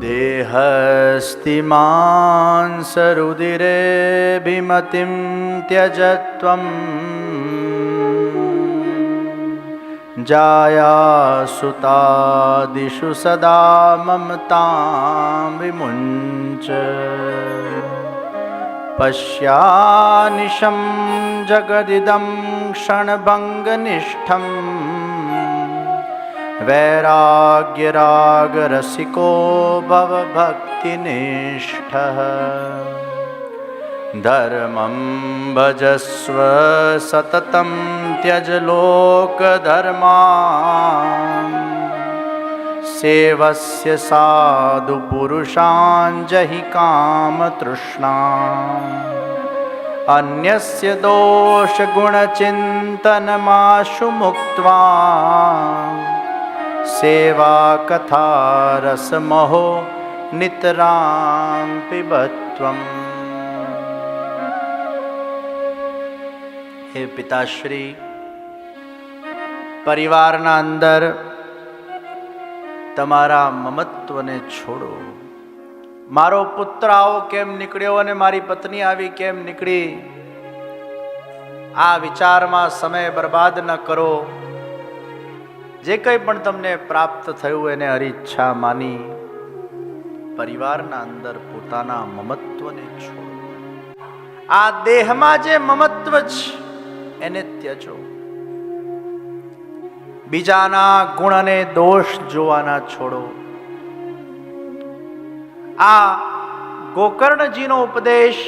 દેહસ્તિ માંસરુધિરેऽભિમતિં त्यजत्वं जायासुतादिषु सदा ममतां विमुञ्च पश्यानिशं जगदिदं क्षणभङ्गनिष्ठं वैराग्यरागरसिको भवभक्तिनिष्ठः धर्मं भजस्व सततं त्यज लोकधर्मान् सेवस्य साधुपुरुषान् जहि कामतृष्णाम् अन्यस्य दोषगुणचिन्तनमाशु मुक्त्वा सेवा कथा रसमहो नितरां पिबत्वम्। हे पिताश्री, પરિવારના અંદર તમારા મમત્વને છોડો. મારો પુત્ર આવો કેમ નીકળ્યો અને મારી પત્ની આવી કેમ નીકળી, આ વિચારમાં સમય બરબાદ ન કરો. જે કંઈ પણ તમને પ્રાપ્ત થયું એને હરિચ્છા માની પરિવારના અંદર પોતાના મમત્વને છોડો. આ દેહમાં જે મમત્વ છે એને ત્યજો. બીજાના ગુણ અને દોષ જોવાના છોડો. આ ગોકર્ણજીનો ઉપદેશ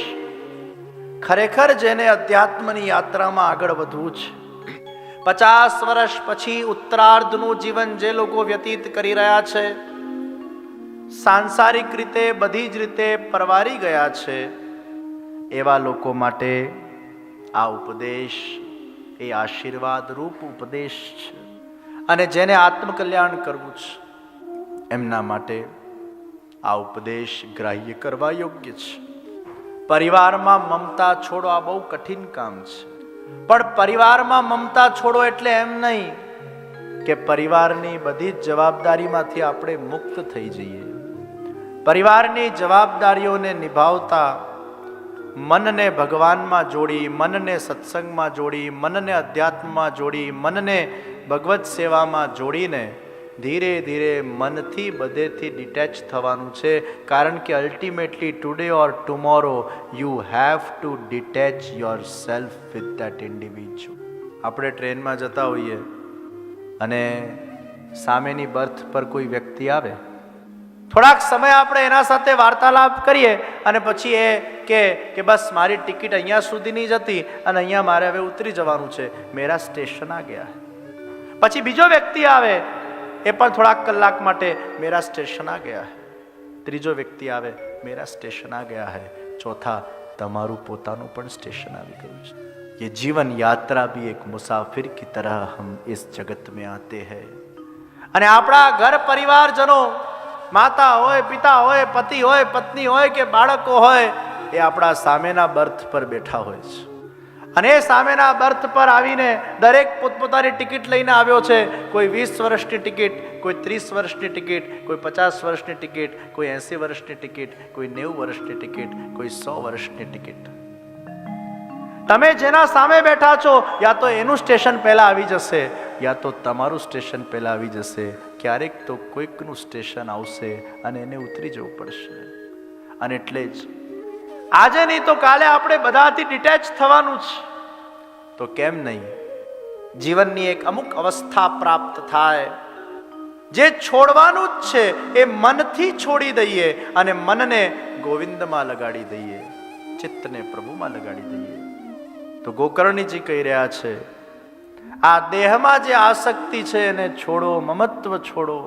ખરેખર જેને અધ્યાત્મની યાત્રામાં આગળ વધવું છે, 50 વર્ષ પછી ઉત્તરાર્ધનું જીવન જે લોકો વ્યતીત કરી રહ્યા છે, સાંસારિક રીતે બધી જ રીતે પરવારી ગયા છે, એવા લોકો માટે આ ઉપદેશ એ આશીર્વાદ રૂપ ઉપદેશ છે. અને જેને આત્મકલ્યાણ કરવું છે એમના માટે આ ઉપદેશ ગ્રાહ્ય કરવા યોગ્ય છે. પરિવારમાં મમતા છોડો, આ બહુ કઠિન કામ છે. પણ પરિવારમાં મમતા છોડો એટલે એમ નહીં કે પરિવારની બધી જ જવાબદારીમાંથી આપણે મુક્ત થઈ જઈએ. પરિવારની જવાબદારીઓને નિભાવતા મનને ભગવાનમાં જોડી, મનને સત્સંગમાં જોડી, મનને અધ્યાત્મમાં જોડી, મનને ભગવત સેવામાં જોડીને ધીરે ધીરે મનથી બધેથી ડિટેચ થવાનું છે. કારણ કે ultimately today or tomorrow you have to detach your self with that individual. આપણે ટ્રેનમાં જતા હોઈએ અને સામેની બર્થ પર કોઈ વ્યક્તિ આવે, થોડાક સમય આપણે એના સાથે વાર્તાલાપ કરીએ અને પછી એ કે બસ મારી ટિકિટ અહીંયા સુધીની જ હતી અને અહીંયા મારે હવે ઉતરી જવાનું છે, મેરા સ્ટેશન આ ગયા. પછી બીજો વ્યક્તિ આવે, એ પણ થોડાક કલાક માટે મેરા સ્ટેશન આ ગયા. ત્રીજો વ્યક્તિ આવે, મેરા સ્ટેશન આ ગયા હૈ. ચોથા, તમારું પોતાનું પણ સ્ટેશન આવી ગયું છે. ये जीवन यात्रा भी एक मुसाफिर की तरह हम इस जगत में आते हैं. અને આપણા ઘર પરિવારજનો, માતા હોય, પિતા હોય, પતિ હોય, પત્ની હોય કે બાળકો હોય, એ આપણા સામેના બર્થ પર બેઠા હોય છે. અને એ સામેના બર્થ પર આવીને દરેક પોતપોતાની ટિકિટ લઈને આવ્યો છે. કોઈ 20 વર્ષની ટિકિટ, કોઈ 30 વર્ષની ટિકિટ, કોઈ 50 વર્ષની ટિકિટ, કોઈ 80 વર્ષની ટિકિટ, કોઈ 90 વર્ષની ટિકિટ, કોઈ 100 વર્ષની ટિકિટ. તમે જેના સામે બેઠા છો, યા તો એનું સ્ટેશન પહેલા આવી જશે, યા તો તમારું સ્ટેશન પહેલા આવી જશે. ક્યારેક તો કોઈકનું સ્ટેશન આવશે અને એને ઉતરી જવું પડશે. અને એટલે જ આજે નહીં તો કાલે આપણે બધાથી ડિટેચ થવાનું છે. તો કેમ નહીં જીવનની એક અમુક અવસ્થા પ્રાપ્ત થાય, જે છોડવાનું જ છે એ મનથી છોડી દઈએ અને મનને ગોવિંદમાં લગાડી દઈએ, ચિત્તને પ્રભુમાં લગાડી દઈએ. તો ગોકર્ણજી કહી રહ્યા છે, આ દેહમાં જે આસક્તિ છે એને છોડો, મમત્વ છોડો.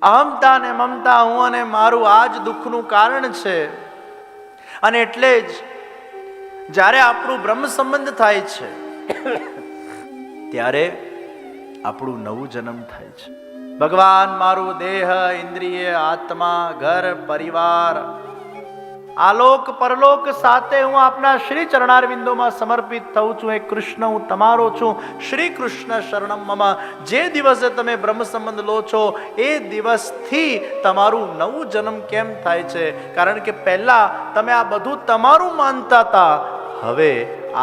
અહમતા ને મમતા, હું અને મારું આ જ દુઃખનું કારણ છે. અને એટલે જ જ્યારે આપણું બ્રહ્મ સંબંધ થાય છે ત્યારે આપણું નવું જન્મ થાય છે. ભગવાન મારું દેહ, ઇન્દ્રિય, આત્મા, ઘર, પરિવાર આલોક પરલોક સાથે હું આપના શ્રી ચરણારવિંદોમાં સમર્પિત થઉં છું. હે કૃષ્ણ, હું તમારો છું. શ્રી કૃષ્ણ શરણમ મમ. જે દિવસે તમે બ્રહ્મ સંબંધ લો છો એ દિવસથી તમારું નવું જન્મ કેમ થાય છે? કારણ કે પહેલા તમે આ બધું તમારું માનતા હતા, હવે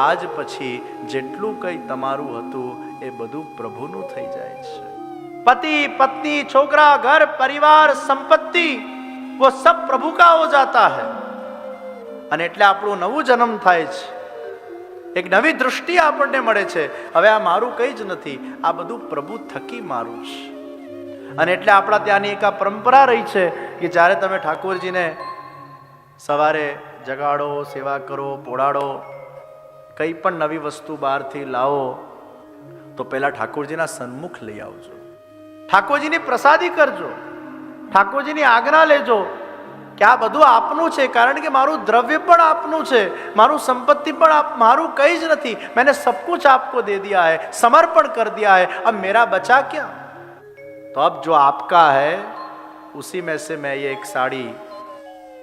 આજ પછી જેટલું કંઈ તમારું હતું એ બધું પ્રભુનું થઈ જાય છે. पति पत्नी छोकरा घर परिवार संपत्ति वो सब प्रभु का हो जाता है. અને એટલે આપણું નવું જન્મ થાય છે, એક નવી દૃષ્ટિ આપણને મળે છે. હવે આ મારું કંઈ જ નથી, આ બધું પ્રભુ થકી મારું છે. અને એટલે આપણા ત્યાંની એક આ પરંપરા રહી છે કે જ્યારે તમે ઠાકોરજીને સવારે જગાડો, સેવા કરો, પોડાડો, કંઈ પણ નવી વસ્તુ બહારથી લાવો તો પહેલા ઠાકોરજીના સન્મુખ લઈ આવજો, ઠાકોરજીની પ્રસાદી કરજો, ઠાકોરજીની આજ્ઞા લેજો કે આ બધું આપનું છે. કારણ કે મારું દ્રવ્ય પણ આપનું છે, મારું સંપત્તિ પણ મારું કંઈ જ નથી. मैंने सब कुछ आपको दे दिया है, समर्पण कर दिया है, अब मेरा बचा क्या? तो अब जो आपका है उसी में से मैं ये एक साड़ी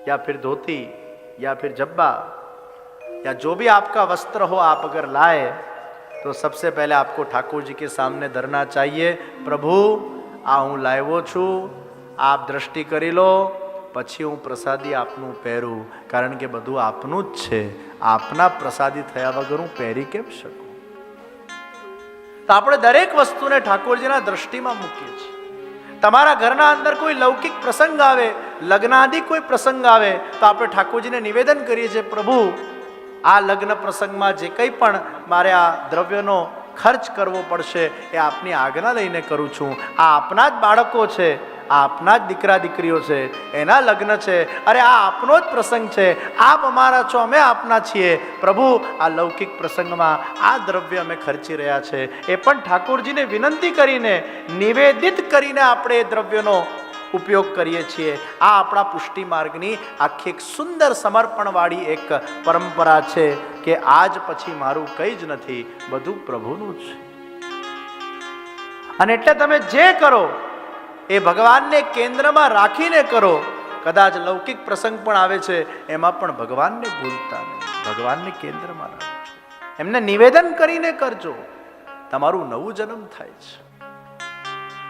या फिर धोती या फिर जब्बा या जो भी आपका वस्त्र हो आप अगर लाए तो सबसे पहले आपको ठाकुर जी के सामने धरना चाहिए. प्रभु आ હું લાવ્યો છું, આપ દ્રષ્ટિ કરી લો, પછી હું પ્રસાદી આપનું પહેરું. કારણ કે બધું આપનું જ છે, આપના પ્રસાદી થયા વગર હું પહેરી કેમ શકું? તો આપણે દરેક વસ્તુને ઠાકોરજીના દ્રષ્ટિમાં મૂકીએ છીએ. તમારા ઘરના અંદર કોઈ લૌકિક પ્રસંગ આવે, લગ્નાદિ કોઈ પ્રસંગ આવે તો આપણે ઠાકોરજીને નિવેદન કરીએ છીએ, પ્રભુ આ લગ્ન પ્રસંગમાં જે કંઈ પણ મારે આ દ્રવ્યનો ખર્ચ કરવો પડશે એ આપની આજ્ઞા લઈને કરું છું. આ આપના જ બાળકો છે, આ આપના જ દીકરા દીકરીઓ છે, એના લગ્ન છે, અરે આ આપનો જ પ્રસંગ છે, આપ અમારા છો, અમે આપના છીએ. પ્રભુ આ લૌકિક પ્રસંગમાં આ દ્રવ્ય અમે ખર્ચી રહ્યા છે, એ પણ ઠાકોરજીને વિનંતી કરીને નિવેદિત કરીને આપણે એ દ્રવ્યનો ઉપયોગ કરીએ છીએ. આ આપણા પુષ્ટિ માર્ગની આખી એક સુંદર સમર્પણવાળી એક પરંપરા છે કે આજ પછી મારું કંઈ જ નથી, બધું પ્રભુનું છે. અને એટલે તમે જે કરો એ ભગવાનને કેન્દ્રમાં રાખીને કરો. કદાચ લૌકિક પ્રસંગ પણ આવે છે, એમાં પણ ભગવાનને ભૂલતા નહીં, ભગવાનને કેન્દ્રમાં રાખજો, એમને નિવેદન કરીને કરજો, તમારું નવું જન્મ થાય છે.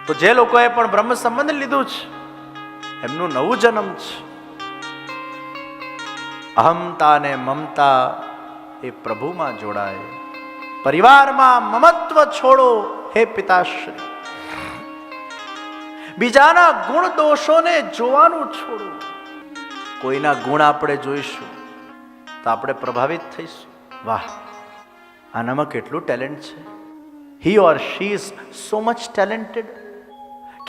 તો જે લોકોએ પણ બ્રહ્મ સંબંધ લીધું છે એમનું નવું જન્મ છે. અહમતા ને મમતા એ પ્રભુમાં જોડાય. પરિવારમાં મમત્વ છોડો હે પિતાશ્રી. બીજાના ગુણ દોષોને જોવાનું છોડો. કોઈના ગુણ આપણે જોઈશું તો આપણે પ્રભાવિત થઈશું. વાહ, આનામાં કેટલું ટેલેન્ટ છે, he or she is so much talented.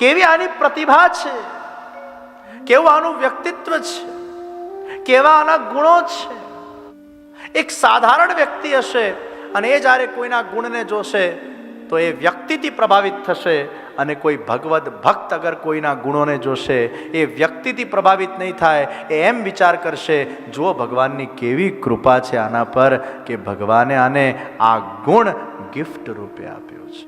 કેવી આની પ્રતિભા છે, કેવું આનું વ્યક્તિત્વ છે, કેવા આના ગુણો છે. એક સાધારણ વ્યક્તિ હશે અને એ જ્યારે કોઈના ગુણને જોશે તો એ વ્યક્તિથી પ્રભાવિત થશે, અને કોઈ ભગવદ ભક્ત અગર કોઈના ગુણોને જોશે એ વ્યક્તિથી પ્રભાવિત નહીં થાય. એ એમ વિચાર કરશે, જુઓ ભગવાનની કેવી કૃપા છે આના પર કે ભગવાને આને આ ગુણ ગિફ્ટ રૂપે આપ્યો છે.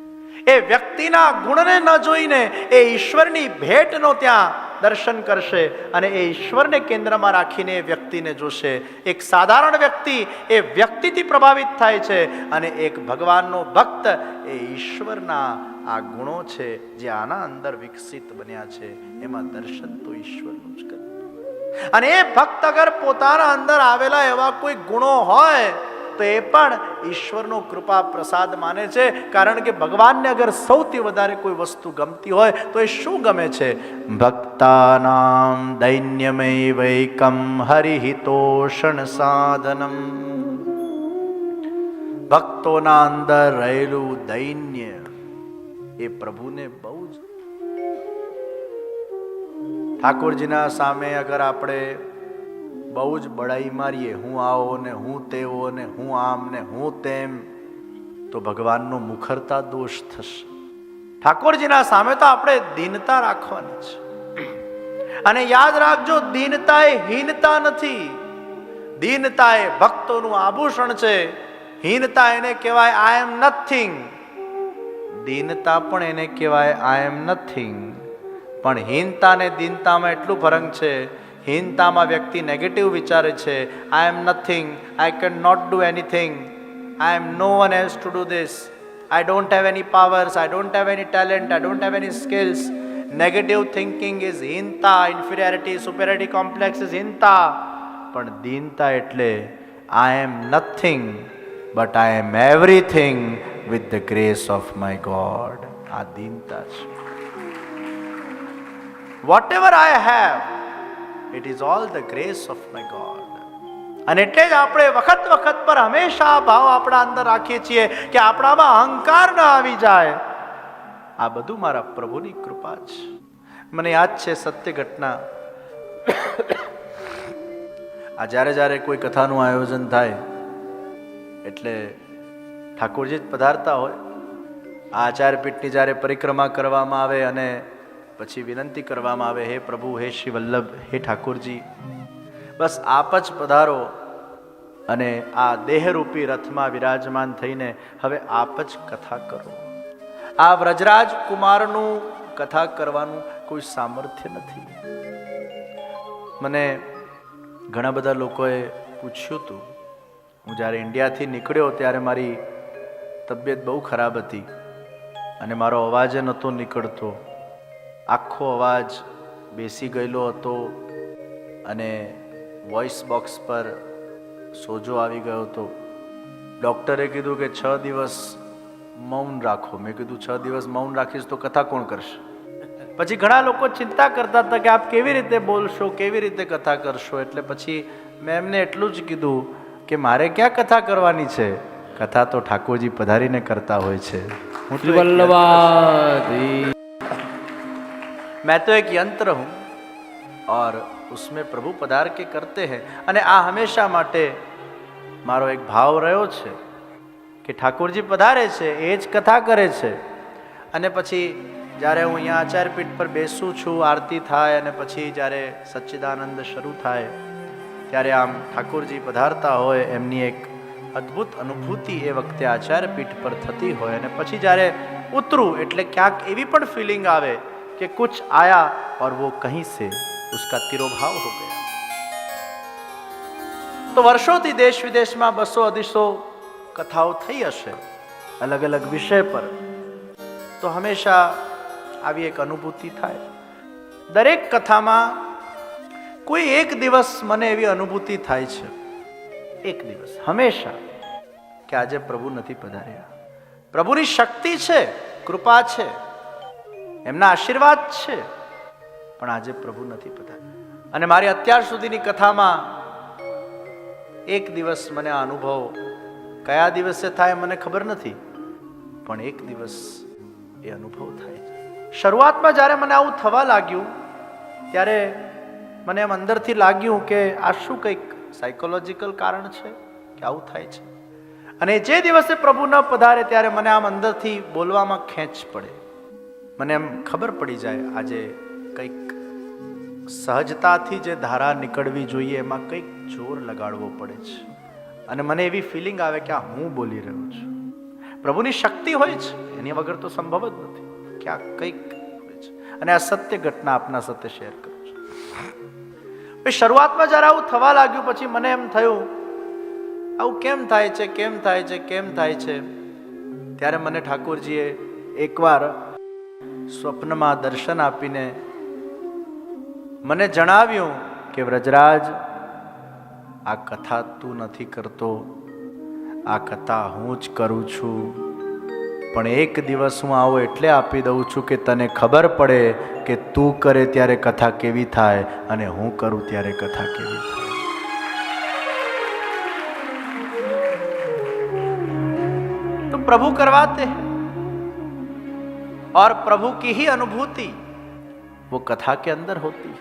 એ વ્યક્તિના ગુણને ન જોઈને એ ઈશ્વરની ભેટનો ત્યાં દર્શન કરશે અને એ ઈશ્વરને કેન્દ્રમાં રાખીને એ વ્યક્તિને જોશે. એક સાધારણ વ્યક્તિ એ વ્યક્તિથી પ્રભાવિત થાય છે અને એક ભગવાનનો ભક્ત એ ઈશ્વરના આ ગુણો છે જે આના અંદર વિકસિત બન્યા છે, એમાં દર્શન તો ઈશ્વરનું જ કરે. અને એ ભક્ત અગર પોતાના અંદર આવેલા એવા કોઈ ગુણો હોય તો એ પણ ઈશ્વરનો કૃપા પ્રસાદ માને છે. કારણ કે ભગવાનને અગર સૌથી વધારે કોઈ વસ્તુ ગમતી હોય તો એ શું ગમે છે? ભક્તાનામ દૈન્યમૈવૈકમ હરિહિતોષણ સાધનમ. ભક્તોના અંદર રહેલું દૈન્ય એ પ્રભુને બહુ જ. ઠાકોરજીના સામે અગર આપણે બહુ જ બડાઈ મારીએ, હું આવો ને હું તેવો ને હું આમ ને હું તેમ, તો ભગવાનનો મુખરતા દોષ થશે. ઠાકોરજીના સામે તો આપણે દીનતા રાખવાની છે. અને યાદ રાખજો, દીનતા એ હીનતા નથી. દીનતા એ ભક્તોનું આભૂષણ છે. હીનતા એને કહેવાય આઈ એમ નથિંગ. દીનતા પણ એને કહેવાય આઈ એમ નથિંગ. પણ હીનતા ને દીનતામાં એટલું ફરક છે હીનતામાં વ્યક્તિ નેગેટિવ વિચારે છે. I am nothing, I can not do anything, I am no one has to do this, I don't have any powers, I don't have any talent, I don't have any skills. Negative thinking is હીનતા. Inferiority, superiority complex is હીનતા. પણ દીનતા એટલે I am nothing but I am everything with the grace of my God. આ દીનતા છે. Whatever I have, it is all the grace of my God. અને એટલે જ આપણે વખત વખત પર હંમેશા આ ભાવ આપણા અંદર રાખીએ છીએ કે આપણામાં અહંકાર ન આવી જાય. આ બધું મારા પ્રભુની કૃપા છે. મને યાદ છે સત્ય ઘટના. આ જ્યારે જ્યારે કોઈ કથાનું આયોજન થાય એટલે ઠાકોરજી જ પધારતા હોય. આ આચાર્યપીઠની જ્યારે પરિક્રમા કરવામાં આવે અને પછી વિનંતી કરવામાં આવે, હે પ્રભુ, હે શ્રી વલ્લભ, હે ઠાકોરજી, બસ આપ જ પધારો અને આ દેહરૂપી રથમાં વિરાજમાન થઈને હવે આપ જ કથા કરો. આ વ્રજરાજ કુમારનું કથા કરવાનું કોઈ સામર્થ્ય નથી. મને ઘણા બધા લોકોએ પૂછ્યું હતું. હું જ્યારે ઇન્ડિયાથી નીકળ્યો ત્યારે મારી તબિયત બહુ ખરાબ હતી અને મારો અવાજ નહોતો નીકળતો. આખો અવાજ બેસી ગયેલો હતો અને વોઇસ બોક્સ પર સોજો આવી ગયો હતો. ડૉક્ટરે કીધું કે 6 દિવસ મૌન રાખો. મેં કીધું 6 દિવસ મૌન રાખીશ તો કથા કોણ કરશે? પછી ઘણા લોકો ચિંતા કરતા હતા કે આપ કેવી રીતે બોલશો, કેવી રીતે કથા કરશો. એટલે પછી મેં એમને એટલું જ કીધું કે મારે ક્યાં કથા કરવાની છે, કથા તો ઠાકોરજી પધારીને કરતા હોય છે. मैं तो एक यंत्र हूँ और उसमें प्रभु पधार के करते हैं. અને આ હંમેશા માટે મારો એક ભાવ રહ્યો છે કે ઠાકોરજી પધારે છે, એ જ કથા કરે છે. અને પછી જ્યારે હું અહીંયા આચાર્યપીઠ પર બેસું છું, આરતી થાય અને પછી જ્યારે સચ્ચિદાનંદ શરૂ થાય ત્યારે આમ ઠાકોરજી પધારતા હોય એમની એક અદ્ભુત અનુભૂતિ એ વખતે આચાર્યપીઠ પર થતી હોય. અને પછી જ્યારે ઉતરું એટલે ક્યાંક એવી પણ ફિલિંગ આવે कि कुछ आया और वो कहीं से उसका तिरोभाव हो गया. तो વર્ષોથી દેશ વિદેશમાં 200-250 કથાઓ થઈ હશે અલગ અલગ વિષય પર. તો હંમેશા આવી એક અનુભૂતિ થાય. દરેક કથામાં કોઈ એક દિવસ મને એવી અનુભૂતિ થાય છે, એક દિવસ હંમેશા, કે આજે પ્રભુ નથી પધાર્યા. પ્રભુની શક્તિ છે, કૃપા છે, એમના આશીર્વાદ છે, પણ આજે પ્રભુ નથી પધાર્યા. અને મારી અત્યાર સુધીની કથામાં એક દિવસ મને આ અનુભવ કયા દિવસે થાય મને ખબર નથી, પણ એક દિવસ એ અનુભવ થાય છે. શરૂઆતમાં જ્યારે મને આવું થવા લાગ્યું ત્યારે મને એમ અંદરથી લાગ્યું કે આ શું કંઈક સાયકોલોજીકલ કારણ છે કે આવું થાય છે. અને જે દિવસે પ્રભુ ન પધારે ત્યારે મને આમ અંદરથી બોલવામાં ખેંચ પડે. મને એમ ખબર પડી જાય આજે કંઈક સહજતાથી જે ધારા નીકળવી જોઈએ એમાં કંઈક જોર લગાડવો પડે છે. અને મને એવી ફિલિંગ આવે કે આ હું બોલી રહ્યો છું. પ્રભુની શક્તિ હોય છે, એની વગર તો સંભવ જ નથી કે આ કંઈક હોય છે. અને આ સત્ય ઘટના આપના સાથે શેર કરું છું. શરૂઆતમાં જ્યારે આવું થવા લાગ્યું પછી મને એમ થયું આવું કેમ થાય છે, કેમ થાય છે, કેમ થાય છે. ત્યારે મને ઠાકોરજીએ એકવાર સ્વપ્નમાં દર્શન આપીને મને જણાવ્યું કે વ્રજરાજ, આ કથા તું નથી કરતો, આ કથા હું જ કરું છું. પણ એક દિવસ હું આવો એટલે આપી દઉં છું કે તને ખબર પડે કે તું કરે ત્યારે કથા કેવી થાય અને હું કરું ત્યારે કથા કેવી થાય. તો પ્રભુ કરવાતે हैं और प्रभु की ही अनुभूति वो कथा के अंदर होती है.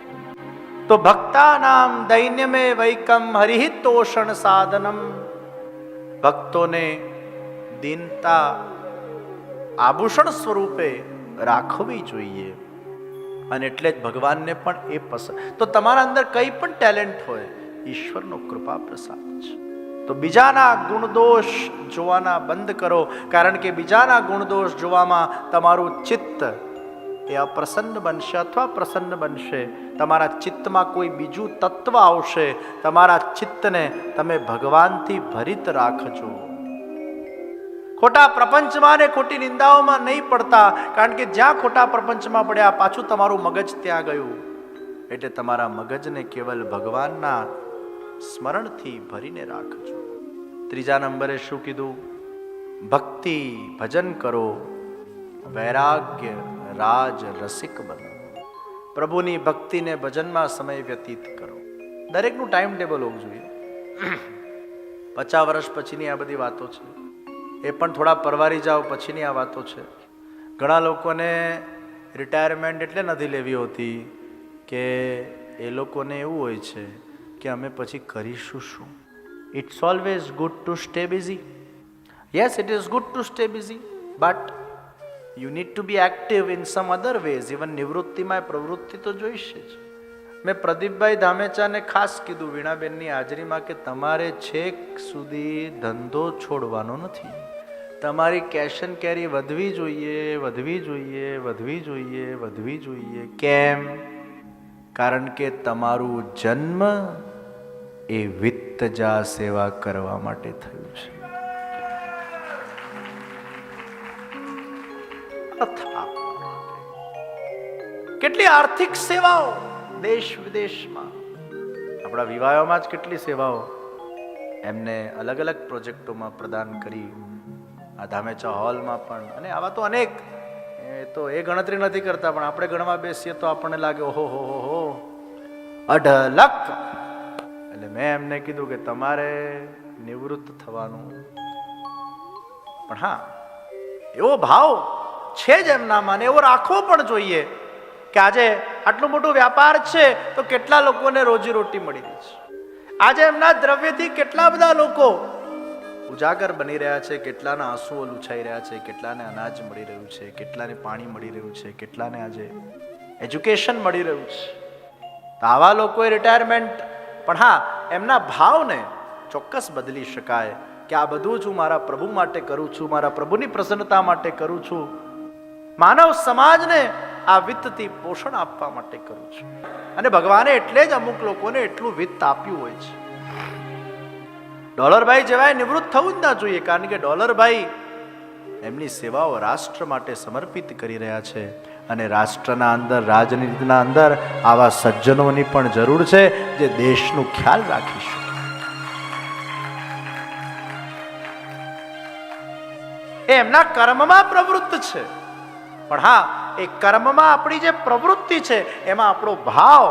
तो भक्ता नाम दैन्य में वैकम हरिहित तोषण साधनम. भक्तों ने दीनता આભૂષણ સ્વરૂપે રાખવી જોઈએ. અને એટલે જ ભગવાનને પણ એ પસંદ. તો તમારા અંદર કંઈ પણ ટેલેન્ટ હોય, ઈશ્વરનો કૃપા પ્રસાદ છે. તો બીજાના ગુણદોષ જોવાના બંધ કરો, કારણ કે બીજાના ગુણદોષ જોવામાં તમારું ચિત્ત એ અપ્રસન્ન બનશે અથવા પ્રસન્ન બનશે. તમારા ચિત્તમાં કોઈ બીજું તત્વ આવશે. તમારા ચિત્તને તમે ભગવાનથી ભરિત રાખજો. ખોટા પ્રપંચમાં ને ખોટી નિંદાઓમાં નહીં પડતા, કારણ કે જ્યાં ખોટા પ્રપંચમાં પડ્યા પાછું તમારું મગજ ત્યાં ગયું. એટલે તમારા મગજને કેવલ ભગવાનના સ્મરણથી ભરીને રાખજો. ત્રીજા નંબરે શું કીધું? ભક્તિ ભજન કરો, વૈરાગ્ય રાજ રસિક બનો. પ્રભુની ભક્તિને ભજનમાં સમય વ્યતીત કરો. દરેકનું ટાઈમ ટેબલ હોવું જોઈએ. 50 વર્ષ પછીની આ બધી વાતો છે, એ પણ થોડા પરવારી જાઓ પછીની આ વાતો છે. ઘણા લોકોને રિટાયરમેન્ટ એટલે નથી લેવી હોતી કે એ લોકોને એવું હોય છે કે અમે પછી કરીશું શું. It's always good to stay busy. Yes, it is good to stay busy, but you need to be active in some other ways. Even નિવૃત્તિમાં પ્રવૃત્તિ તો જોઈશે જ. મેં પ્રદીપભાઈ ધામેચાને ખાસ કીધું વીણાબેનની હાજરીમાં કે તમારે છેક સુધી ધંધો છોડવાનો નથી. તમારી કેશ એન્ડ કેરી વધવી જોઈએ, વધવી જોઈએ, વધવી જોઈએ, વધવી જોઈએ. કેમ? કારણ કે તમારું જન્મ એ વિત્તજા સેવા કરવા માટે થયું છે. કેટલી આર્થિક સેવાઓ દેશ વિદેશમાં, આપણા વિવાહોમાં જ કેટલી સેવાઓ એમને અલગ અલગ પ્રોજેક્ટોમાં પ્રદાન કરી. આ ધામેચા હોલમાં પણ, અને આવા તો અનેક, એ તો એ ગણતરી નથી કરતા, પણ આપણે ગણવા બેસીએ તો આપણને લાગે ઓહો હો હો 2.5 લાખ. એટલે મેં એમને કીધું કે તમારે નિવૃત્ત થવાનું, પણ હા એવો ભાવ છે જ એમનામાં, એવો રાખવો પણ જોઈએ કે આજે આટલું મોટું વ્યાપાર છે તો કેટલા લોકોને રોજીરોટી મળી રહી છે. આજે એમના દ્રવ્યથી કેટલા બધા લોકો ઉજાગર બની રહ્યા છે, કેટલાના આંસુઓ લૂછાઈ રહ્યા છે, કેટલાને અનાજ મળી રહ્યું છે, કેટલાને પાણી મળી રહ્યું છે, કેટલાને આજે એજ્યુકેશન મળી રહ્યું છે. તો આવા લોકોએ રિટાયરમેન્ટ, પણ હા એમના ભાવને ચોક્કસ બદલી શકાય કે આ બધું જ હું મારા પ્રભુ માટે કરું છું, મારા પ્રભુની પ્રસન્નતા માટે કરું છું, માનવ સમાજને આ વિત્તથી પોષણ આપવા માટે કરું છું. અને ભગવાને એટલે જ અમુક લોકોને એટલું વિત્ત આપ્યું હોય છે. ડોલરભાઈ જેવાય નિવૃત્ત થવું જ ના જોઈએ, કારણ કે ડોલરભાઈ એમની સેવાઓ રાષ્ટ્ર માટે સમર્પિત કરી રહ્યા છે. અને રાષ્ટ્રના અંદર, રાજનીતિના અંદર આવા સજ્જનોની પણ જરૂર છે જે દેશનું ખ્યાલ રાખી શકે. એમના કર્મમાં પ્રવૃત્ત છે, પણ હા એ કર્મમાં આપણી જે પ્રવૃત્તિ છે એમાં આપણો ભાવ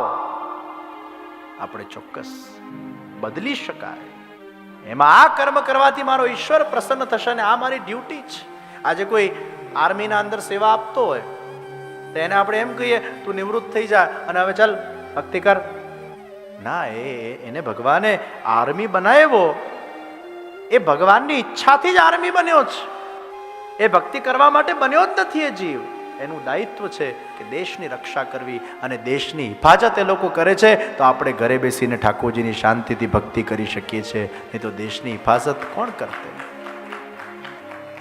આપણે ચોક્કસ બદલી શકાય. એમાં આ કર્મ કરવાથી મારો ઈશ્વર પ્રસન્ન થશે અને આ મારી ડ્યુટી છે. આજે કોઈ આર્મીના અંદર સેવા આપતો હોય તો એને આપણે એમ કહીએ તું નિવૃત્ત થઈ જા અને હવે ચાલ ભક્તિ કર. ના, એને ભગવાને આર્મી બનાવ્યો, એ ભગવાનની ઈચ્છાથી જ આર્મી બન્યો છે. એ ભક્તિ કરવા માટે બન્યો જ નથી. એ જીવ, એનું દાયિત્વ છે કે દેશની રક્ષા કરવી, અને દેશની હિફાજત એ લોકો કરે છે તો આપણે ઘરે બેસીને ઠાકોરજીની શાંતિથી ભક્તિ કરી શકીએ છીએ. નહીં તો દેશની હિફાજત કોણ કરશે?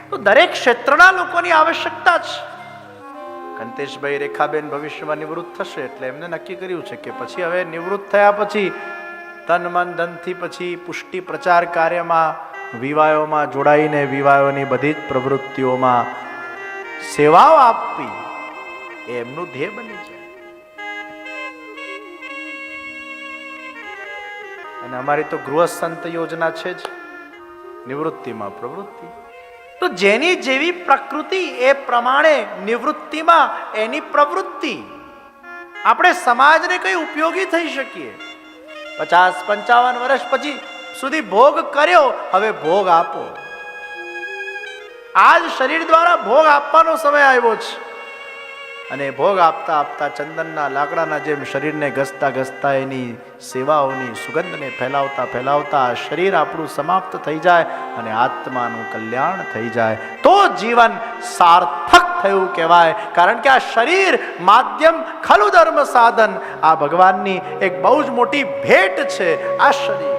તો દરેક ક્ષેત્રના લોકોની આવશ્યકતા છે. કંતેશભાઈ રેખાબેન ભવિષ્યમાં નિવૃત્ત થશે એટલે એમને નક્કી કર્યું છે કે પછી હવે નિવૃત્ત થયા પછી તન મન ધનથી પછી પુષ્ટિ પ્રચાર કાર્યમાં, વિવાહોમાં જોડાઈને વિવાહોની બધી જ પ્રવૃત્તિઓમાં સેવાઓ આપવી એ એમનું ધ્યેય બની જાય. અને અમારી તો ગૃહસ્થ યોજના છે જ, નિવૃત્તિમાં પ્રવૃત્તિ. તો જેની જેવી પ્રકૃતિ એ પ્રમાણે નિવૃત્તિમાં એની પ્રવૃત્તિ. આપણે સમાજને કઈ ઉપયોગી થઈ શકીએ. 50-55 વર્ષ પછી સુધી ભોગ કર્યો, હવે ભોગ આપો. આજ શરીર દ્વારા ભોગ આપવાનો સમય આવ્યો છે. અને ભોગ આપતા આપતા ચંદનના લાકડાના જેમ શરીરને ઘસતા ઘસતા એની સેવાઓની સુગંધને ફેલાવતા ફેલાવતા શરીર આપણું સમાપ્ત થઈ જાય અને આત્માનું કલ્યાણ થઈ જાય તો જીવન સાર્થક થયું કહેવાય. કારણ કે આ શરીર માધ્યમ ખલું ધર્મ સાધન, આ ભગવાનની એક બહુ જ મોટી ભેટ છે. આ શરીર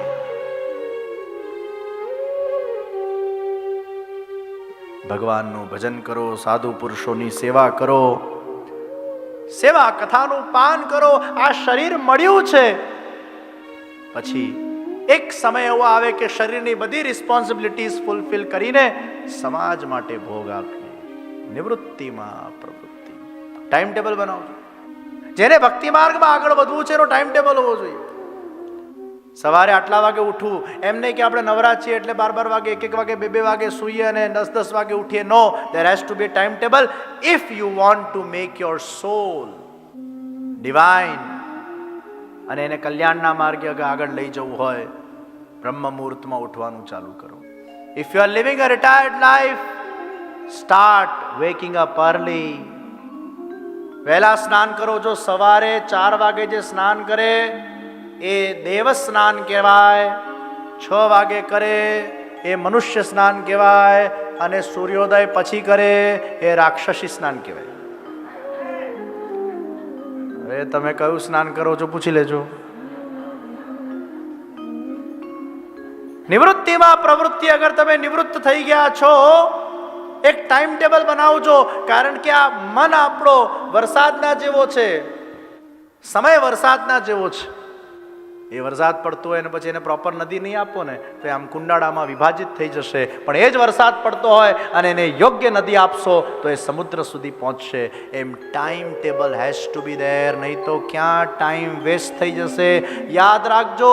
ભગવાનનું ભજન કરો, સાધુ પુરુષોની સેવા કરો, સેવા કથાનું પાન કરો. આ શરીર મળ્યું છે, પછી એક સમય એવો આવે કે શરીરની બધી રિસ્પોન્સિબિલિટીઝ ફૂલફિલ કરીને સમાજ માટે ભોગ આપીએ. નિવૃત્તિમાં પ્રવૃત્તિ. ટાઈમ ટેબલ બનાવજો. જેને ભક્તિ માર્ગમાં આગળ વધવું છે એનો ટાઈમ ટેબલ હોવો જોઈએ. સવારે આટલા વાગે ઉઠવું એમ નહીં કે આપણે નવરા છીએ એટલે 12 વાગે, 1 વાગે, 2 વાગે સૂઈએ અને 10 વાગે ઉઠીએ. નો, there has to be a time table if you want to make your soul divine અને એને કલ્યાણના માર્ગે આગળ લઈ જવું હોય, બ્રહ્મ મુહૂર્તમાં ઉઠવાનું ચાલુ કરો. If you are living a retired life, start waking up early. વહેલા સ્નાન કરો. જો સવારે 4 વાગે જે સ્નાન કરે એ દેવ સ્નાન કહેવાય, 6 વાગે કરે એ મનુષ્ય સ્નાન કહેવાય, અને સૂર્યોદય પછી કરે એ રાક્ષસી સ્નાન કહેવાય. હવે તમે કયું સ્નાન કરો છો પૂછી લેજો. નિવૃત્તિમાં પ્રવૃત્તિ. અગર તમે નિવૃત્ત થઈ ગયા છો, એક ટાઈમ ટેબલ બનાવજો. કારણ કે આ મન આપણો વરસાદના જેવો છે, સમય વરસાદના જેવો છે. એ વરસાદ પડતો હોય અને પછી એને પ્રોપર નદી નહીં આપો ને તો આમ કુંડાળામાં વિભાજિત થઈ જશે. પણ એ જ વરસાદ પડતો હોય અને એને યોગ્ય નદી આપશો તો એ સમુદ્ર સુધી પહોંચશે. એમ time table has to be there, નહીં તો ક્યાં ટાઈમ વેસ્ટ થઈ જશે. યાદ રાખજો,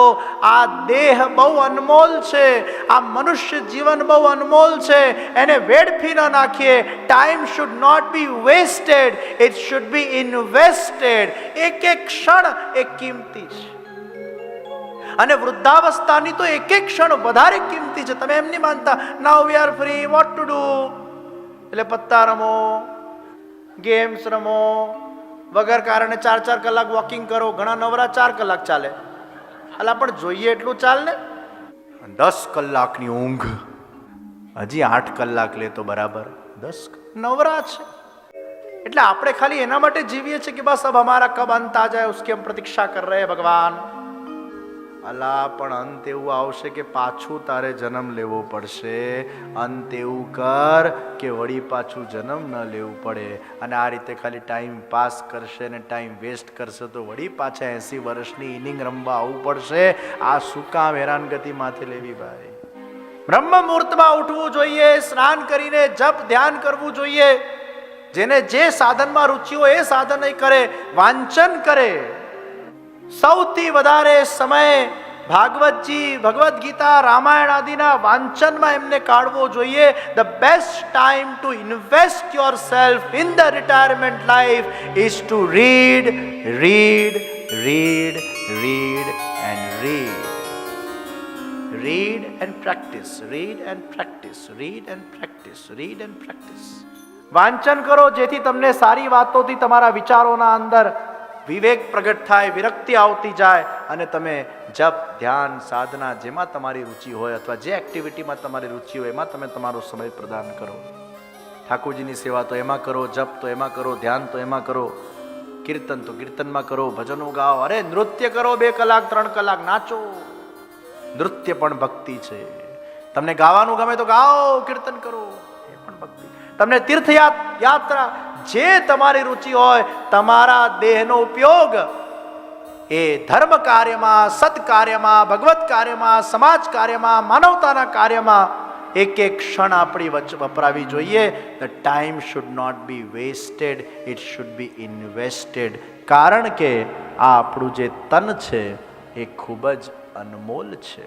આ દેહ બહુ અનમોલ છે, આ મનુષ્ય જીવન બહુ અનમોલ છે, એને વેડફી ન નાખીએ. Time should not be wasted, it should be invested. એક એક ક્ષણ એક કિંમતી છે, અને વૃદ્ધાવસ્થાની તો એક એક ક્ષણ વધારે કિંમતી છે. તમે એમ નહીં માનતા now we are free, what to do, એટલે પત્તા રમો, ગેમ્સ રમો, વગર કારણે 4 કલાક વોકિંગ કરો. ઘણા નવરા 4 કલાક ચાલે, એટલે પણ જોઈએ એટલું ચાલ ને. 10 કલાકની ઊંઘ, હજી 8 કલાક લે તો બરાબર 10 નવરા છે. એટલે આપણે ખાલી એના માટે જીવીએ છીએ કે બસ અબ હમારા કબ અંત આ જાય, ઉસકી હમ પ્રતીક્ષા કર રહે ભગવાન. અલા, પણ અંત એવું આવશે કે પાછું તારે જન્મ લેવો પડશે. અંત એવું કર કે વળી પાછું જન્મ ન લેવું પડે. અને આ રીતે ખાલી ટાઈમ પાસ કરશે ને ટાઈમ વેસ્ટ કરશે તો વળી પાછા 80 વર્ષની ઇનિંગ રમવા આવવું પડશે. આ શું કામ હેરાનગતિ માથે લેવી ભાઈ? બ્રહ્મ મુહૂર્તમાં ઉઠવું જોઈએ, સ્નાન કરીને જપ ધ્યાન કરવું જોઈએ. જેને જે સાધનમાં રુચિ હોય એ સાધન કરે, વાંચન કરે. સૌથી વધારે સમય ભાગવતજી, ભગવદ્ ગીતા, રામાયણ આદિના વાંચનમાં એમને કાઢવો જોઈએ. The best time to invest yourself in the retirement life is to read, read, read, read and read. Read and practice, read and practice, read and practice, read and practice. વાંચન કરો જેથી તમને સારી વાતોથી તમારા વિચારોના અંદર વિવેક પ્રગટ થાય, વિરક્તિ આવતી જાય, અને તમે જપ, ધ્યાન, સાધના જેમાં તમારી રુચિ હોય અથવા જે એક્ટિવિટીમાં તમારી રુચિ હોય એમાં તમે તમારો સમય પ્રદાન કરો. ઠાકોરજીની સેવા તો એમાં કરો, જપ તો એમાં કરો, ધ્યાન તો એમાં કરો, કીર્તન તો કીર્તનમાં કરો, ભજનો ગાઓ. અરે નૃત્ય કરો, 2 કલાક 3 કલાક નાચો. નૃત્ય પણ ભક્તિ છે. તમને ગાવાનું ગમે તો ગાઓ, કીર્તન કરો, એ પણ ભક્તિ. તમને તીર્થયાત્રા, જે તમારી રુચિ હોય, તમારા દેહનો ઉપયોગ એ ધર્મ કાર્યમાં, સત કાર્યમાં, ભગવત કાર્યમાં, સમાજ કાર્યમાં, માનવતાના કાર્યમાં એક એક ક્ષણ આપણી વચ્ચે વપરાવી જોઈએ. The time should not be wasted, it should be invested. કારણ કે આ આપણું જે તન છે એ ખૂબ જ અનમોલ છે.